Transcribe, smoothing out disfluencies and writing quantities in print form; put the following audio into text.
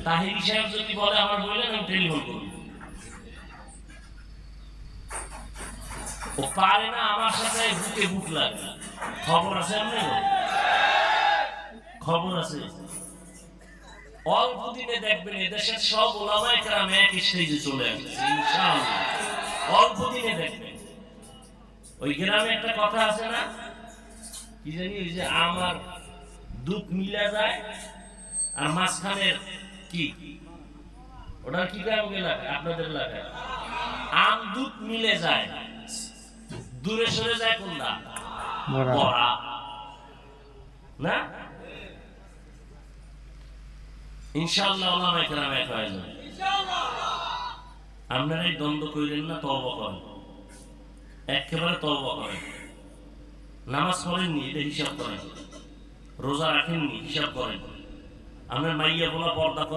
তাহিরি সাহেব যদি বলে আমার বললেন আমি টেলিফোন করব, ও পারে না আমার সাথে বুকে বুক লাগে। খবর আছে আপনি? খবর আছে। অল্প দিনে দেখবেন এদেশের সব ওলামায়ে কেরাম এক স্টেজে চলে আসছে ইনশাআল্লাহ। অল্প দিনে দেখবেন। ওই গ্রামে একটা কথা আছে না, কি জানি, ওই যে আমার দুধ মিলা যায় আর মাঝখানের কি ওটা কি গ্রাম এলাকায়, আপনাদের এলাকায় আম দুধ মিলে যায়, দূরে সরে যায় কোনটা? বড়া না? ইনশাআল্লাহ ওলামায়ে কেরাম এক হয়ে যাবে। আপনারা এই দ্বন্দ্ব কইলেন না, তওবা করেন, একেবারে তওবা করেন। নামাজ পড়েননি এটা হিসাব করেন, রোজা রাখেননি হিসাব করেন, আপনার মাইয়া বলা পর্দা করে